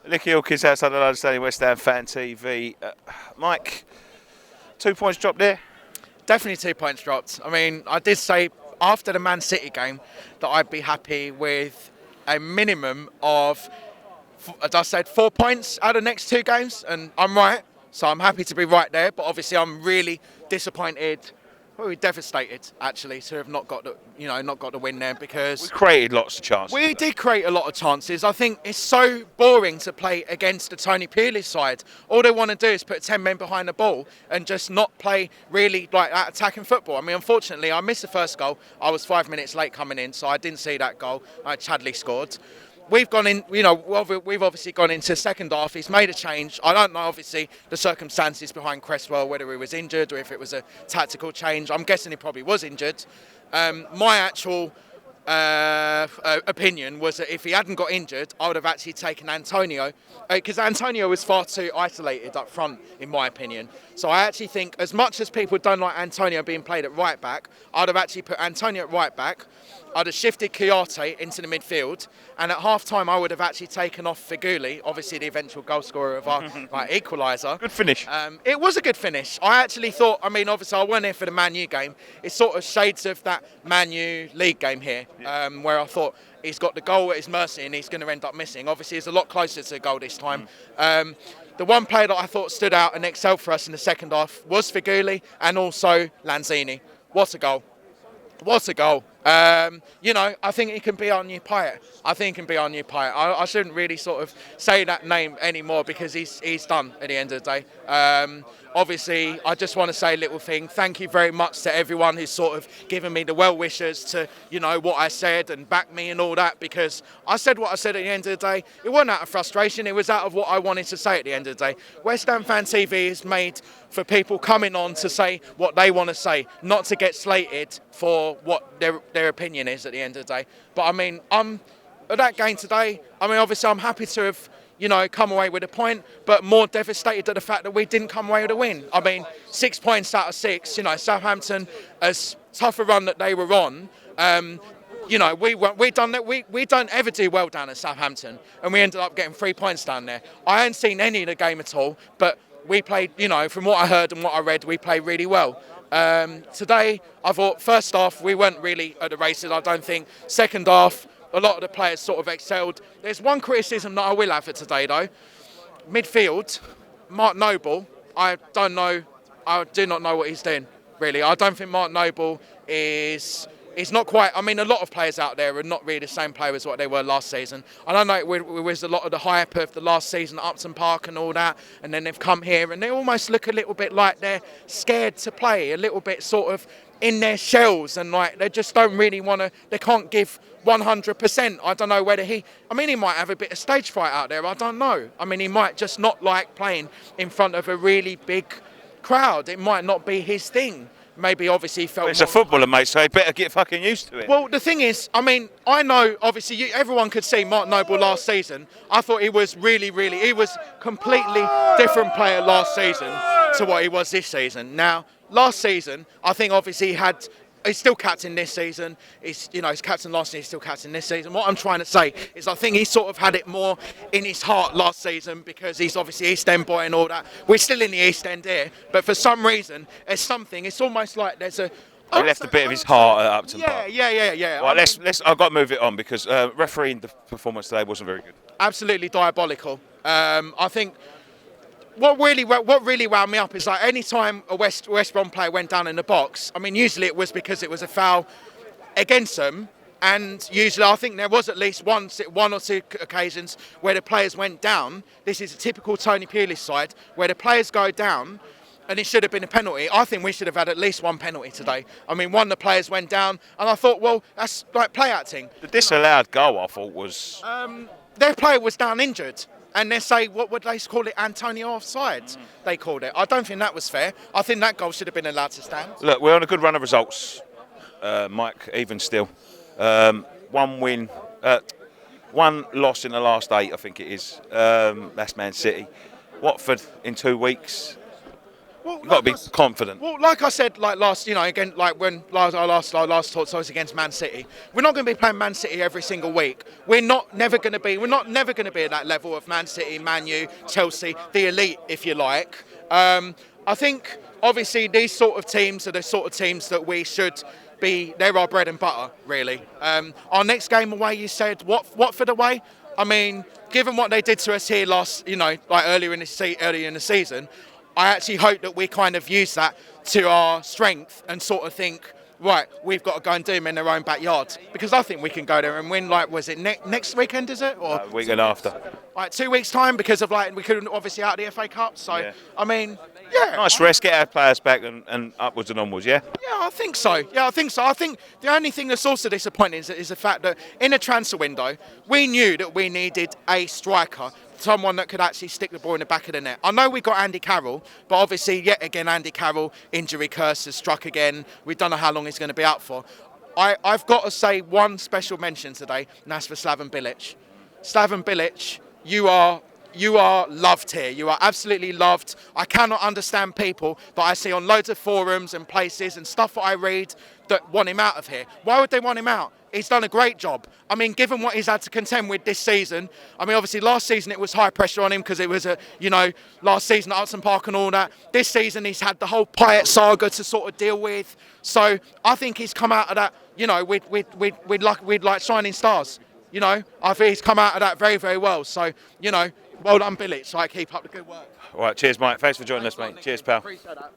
Nicky Hawkins outside the London Stadium, West Ham Fan TV. Mike, 2 points dropped there. Definitely 2 points dropped. I mean, I did say after the Man City game that I'd be happy with a minimum of, as I said, 4 points out of the next 2 games, and I'm right. So I'm happy to be right there. But obviously, I'm really disappointed. Well, we're devastated actually to have not got the win there, because We created lots of chances. we did create a lot of chances. I think it's so boring to play against the Tony Pulis side. All they want to do is put 10 men behind the ball and just not play really like that attacking football. I mean, unfortunately, I missed the first goal. I was 5 minutes late coming in, so I didn't see that goal. Chadley scored. We've gone in, we've obviously gone into second half. He's made a change. I don't know, obviously, the circumstances behind Cresswell, whether he was injured or if it was a tactical change. I'm guessing he probably was injured. My actual opinion was that if he hadn't got injured, I would have actually taken Antonio, because Antonio was far too isolated up front, in my opinion. So I actually think, as much as people don't like Antonio being played at right back, I'd have actually put Antonio at right back. I'd have shifted Kouyaté into the midfield, and at half-time I would have actually taken off Figuli, obviously the eventual goal scorer of our equaliser. Good finish. It was a good finish. I actually thought, I mean, obviously I went here for the Man U game. It's sort of shades of that Man U league game here, where I thought he's got the goal at his mercy and he's going to end up missing. Obviously, it's a lot closer to the goal this time. The one player that I thought stood out and excelled for us in the second half was Figuli and also Lanzini. What a goal. What a goal. I think he can be our new Payet. I shouldn't really sort of say that name anymore, because he's done at the end of the day. Obviously, I just want to say a little thing. Thank you very much to everyone who's sort of given me the well wishes to, what I said and back me and all that, because I said what I said at the end of the day. It wasn't out of frustration. It was out of what I wanted to say at the end of the day. West Ham Fan TV is made for people coming on to say what they want to say, not to get slated for what their opinion is at the end of the day. But I mean, at that game today, obviously I'm happy to have, come away with a point, but more devastated at the fact that we didn't come away with a win. 6 points out of 6, Southampton, as tough a run that they were on, we don't ever do well down at Southampton, and we ended up getting 3 points down there. I hadn't seen any of the game at all, but we played, from what I heard and what I read, we played really well. Today, I thought first half we weren't really at the races, I don't think. Second half, a lot of the players sort of excelled. There's one criticism that I will have for today though. Midfield, Mark Noble, I do not know what he's doing, really. I don't think Mark Noble is not quite, a lot of players out there are not really the same player as what they were last season. I don't know, it was a lot of the hype of the last season at Upton Park and all that, and then they've come here and they almost look a little bit like they're scared to play, a little bit sort of in their shells, and like they just don't really want to, they can't give 100%. I don't know whether he might have a bit of stage fright out there, I don't know. He might just not like playing in front of a really big crowd. It might not be his thing. Maybe obviously he felt it's a footballer, mate, so he better get fucking used to it. Well, the thing is, I know obviously everyone could see Mark Noble last season. I thought he was he was completely different player last season to what he was this season. Now, last season, I think obviously he's still captain this season. He's captain last season, he's still captain this season. What I'm trying to say is I think he sort of had it more in his heart last season, because he's obviously East End boy and all that. We're still in the East End here, but for some reason, it's almost like there's a... He left a bit of his heart at Upton Park. Yeah. Right, I've got to move it on, because refereeing the performance today wasn't very good. Absolutely diabolical. I think... What really wound me up is like any time a West Brom player went down in the box, usually it was because it was a foul against them, and usually I think there was at least one or two occasions where the players went down. This is a typical Tony Pulis side, where the players go down and it should have been a penalty. I think we should have had at least one penalty today. One of the players went down, and I thought, well, that's like play acting. The disallowed goal, I thought, was... Their player was down injured. And they say, what would they call it? Antonio offside, they called it. I don't think that was fair. I think that goal should have been allowed to stand. Look, we're on a good run of results, Mike, even still. One win, one loss in the last 8, I think it is. That's Man City. Watford in 2 weeks. Well, You've got to be confident. Well, like I said, like last, again, like when our last talk was against Man City, we're not going to be playing Man City every single week. We're not never going to be at that level of Man City, Man U, Chelsea, the elite, if you like. I think obviously these sort of teams are the sort of teams that we should be. They're our bread and butter, really. Our next game away, you said Watford away. I mean, given what they did to us here earlier in the season, I actually hope that we kind of use that to our strength and sort of think, right, we've got to go and do them in their own backyard, because I think we can go there and win. Like, was it next weekend? Is it or Weekend after? Like 2 weeks time, because of we couldn't obviously out of the FA Cup. So Yeah. I mean, yeah, Nice rest, get our players back and upwards and onwards. Yeah. Yeah, I think so. I think the only thing that's also disappointing is the fact that in the transfer window, we knew that we needed a striker, someone that could actually stick the ball in the back of the net. I know we got Andy Carroll, but obviously, yet again, Andy Carroll, injury curse has struck again. We don't know how long he's going to be out for. I've got to say one special mention today, and that's for Slaven Bilic. Slaven Bilic, you are loved here. You are absolutely loved. I cannot understand people that I see on loads of forums and places and stuff that I read that want him out of here. Why would they want him out? He's done a great job. I mean, given what he's had to contend with this season, I mean, obviously last season it was high pressure on him because it was last season at Upton Park and all that. This season he's had the whole Payet saga to sort of deal with. So I think he's come out of that, with like shining stars. I think he's come out of that very, very well. So, well done, Bilic. So I keep up the good work. All right, cheers, Mike. Thanks for joining us, mate. Cheers, pal. Appreciate that.